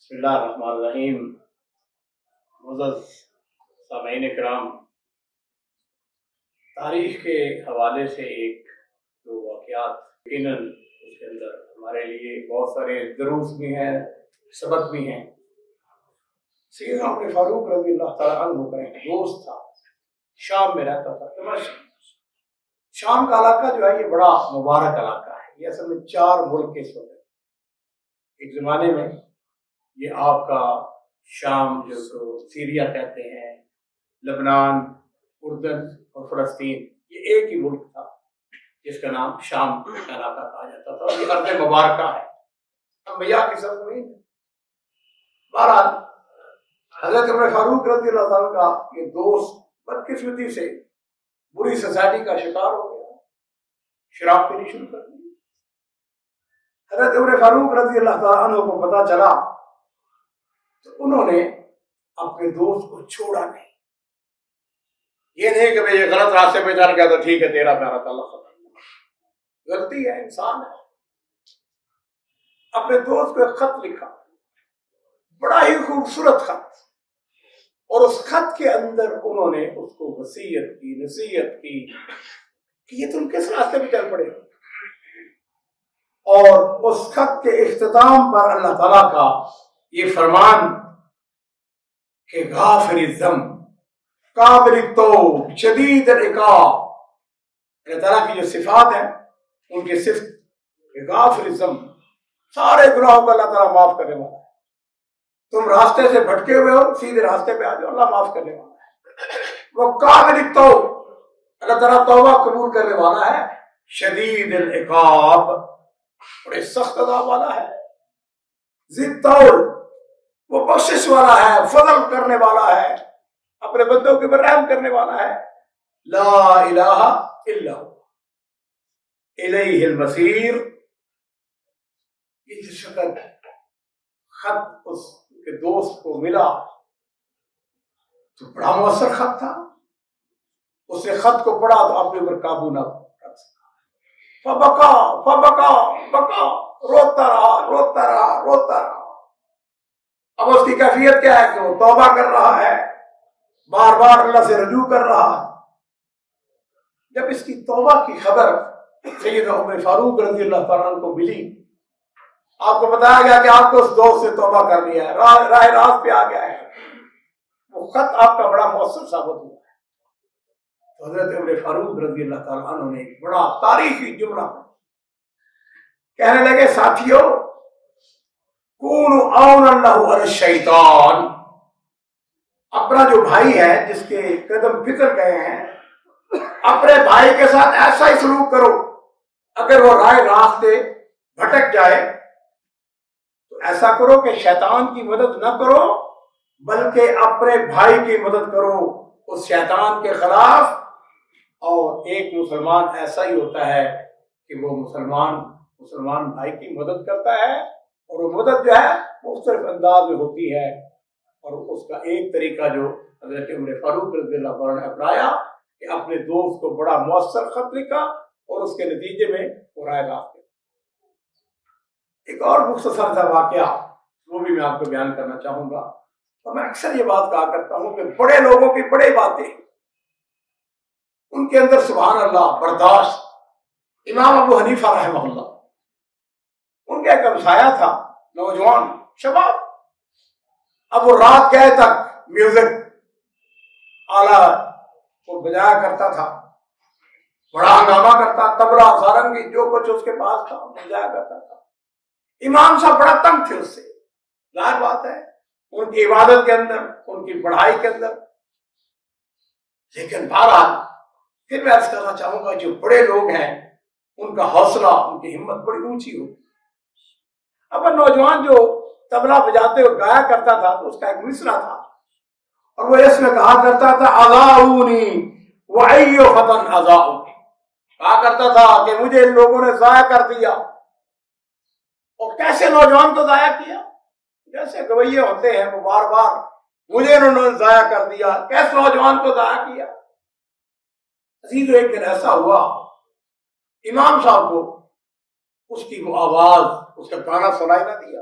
بسم اللہ الرحمن الرحیم۔ معزز سامعین کرام، تاریخ کے حوالے سے ایک دو واقعات یقیناً اس کے اندر ہمارے لیے بہت سارے دروس بھی ہیں، سبق بھی ہیں۔ سیدنا عمر فاروق رضی اللہ تعالیٰ عنہ کا ایک دوست تھا، شام میں رہتا تھا، دمشق۔ شام کا علاقہ جو ہے یہ بڑا مبارک علاقہ ہے، یہ اصل میں 4 ملک کے سو ہے۔ ایک زمانے میں یہ آپ کا شام جو سیریا کہتے ہیں، لبنان، اردن اور فلسطین، یہ ایک ہی ملک تھا جس کا نام شام کا علاقہ کہا جاتا تھا۔ یہ ارض مبارکہ ہے، انبیاء کی سرزمین ہے۔ بہرحال حضرت عمر فاروق رضی اللہ عنہ کا یہ دوست بدقسمتی سے بری سوسائٹی کا شکار ہو گیا، شراب پینی شروع کر دی۔ حضرت عمر فاروق رضی اللہ تعالیٰ عنہ کو پتا چلا تو انہوں نے اپنے دوست کو چھوڑا نہیں۔ یہ نہیں کہ یہ غلط راستے پہ چل گیا تو ٹھیک ہے، تیرا پیارا تعلق ختم، غلطی ہے، انسان ہے۔ اپنے دوست کو ایک خط لکھا، بڑا ہی خوبصورت خط، اور اس خط کے اندر انہوں نے اس کو وصیت کی، نصیحت کی کہ یہ تم کس راستے پہ چل پڑے۔ اور اس خط کے اختتام پر اللہ تعالیٰ کا یہ فرمان کہ غافر الذنب قابل التوب شدید العقاب، اللہ تعالیٰ کی جو صفات ہیں ان کی صفت غافر الذنب، سارے گناہوں کو اللہ تعالیٰ معاف کرنے والا ہے۔ تم راستے سے بھٹکے ہوئے ہو، سیدھے راستے پہ آ جاؤ، اللہ معاف کرنے والا ہے۔ وہ قابل التوب، اللہ تعالیٰ توبہ قبول کرنے والا ہے، شدید العقاب، بڑے سخت عذاب والا ہے، ذی الطول، وہ بخشش والا ہے، فضل کرنے والا ہے، اپنے بندوں کے اوپر رحم کرنے والا ہے۔ لا الہ الا ہو الیہ المصیر۔ یہ جس وقت خط اس کے دوست کو ملا تو بڑا مؤثر خط تھا، اس نے خط کو پڑھا تو اپنے اوپر قابو نہ کر سکا، فبکا فبکا بکا، روتا رہا۔ اب اس کی کیفیت کیا ہے کہ وہ توبہ کر رہا ہے، بار بار اللہ سے رجوع کر رہا ہے۔ جب اس کی توبہ کی خبر سیدنا عمر فاروق رضی اللہ تعالیٰ عنہ کو ملی، آپ کو بتایا گیا کہ آپ کو اس دوست سے توبہ کر لیا ہے، راہ راست پہ آ گیا ہے، وہ خط آپ کا بڑا مؤثر ثابت ہوا ہے۔ تو حضرت عمر فاروق رضی اللہ تعالیٰ عنہ نے ایک بڑا تاریخی جملہ کہنے لگے، ساتھیو کونوا عون اللہ علی الشیطان، اپنا جو بھائی ہے جس کے قدم پھسل گئے ہیں، اپنے بھائی کے ساتھ ایسا ہی سلوک کرو، اگر وہ راہ راستے بھٹک جائے تو ایسا کرو کہ شیطان کی مدد نہ کرو بلکہ اپنے بھائی کی مدد کرو اس شیطان کے خلاف۔ اور ایک مسلمان ایسا ہی ہوتا ہے کہ وہ مسلمان بھائی کی مدد کرتا ہے، اور وہ مدد جو ہے مختلف انداز میں ہوتی ہے، اور اس کا ایک طریقہ جو حضرت عمر فاروق رضی اللہ عنہ نے اپنایا کہ اپنے دوست کو بڑا مؤثر خط لکھا اور اس کے نتیجے میں وہ رائے راست۔ ایک اور مختصر سا واقعہ وہ بھی میں آپ کو بیان کرنا چاہوں گا، اور میں اکثر یہ بات کہا کرتا ہوں کہ بڑے لوگوں کی بڑی باتیں ان کے اندر سبحان اللہ برداشت۔ امام ابو حنیفہ رحمہ اللہ، ان کا ایک ہمسایہ تھا، نوجوان شباب، اب وہ رات گئے تک میوزک آلہ وہ بجایا کرتا تھا، بڑا ہنگامہ کرتا، طبلہ سارنگی جو کچھ اس کے پاس تھا بجایا کرتا تھا۔ امام صاحب بڑا تنگ تھے اس سے، ظاہر بات ہے ان کی عبادت کے اندر، ان کی پڑھائی کے اندر، لیکن بہرحال پھر میں عرض کرنا چاہوں گا جو بڑے لوگ ہیں ان کا حوصلہ، ان کی ہمت بڑی اونچی ہوتی۔ اب نوجوان جو طبلہ بجاتے ہوئے گایا کرتا تھا تو اس کا ایک مصرع تھا، اور وہ اس میں کہا کرتا تھا اضاعونی وای فتن اضاعونی، کہا کرتا تھا کہ مجھے ان لوگوں نے ضائع کر دیا۔ اور کیسے نوجوان کو ضائع کیا؟ جیسے گویے ہوتے ہیں وہ بار بار مجھے انہوں نے ضائع کر دیا، کیسے نوجوان کو ضائع کیا؟ عزیز ایک دن ایسا ہوا، امام صاحب کو اس کی وہ آواز، اس کا گانا سنائی نہ دیا،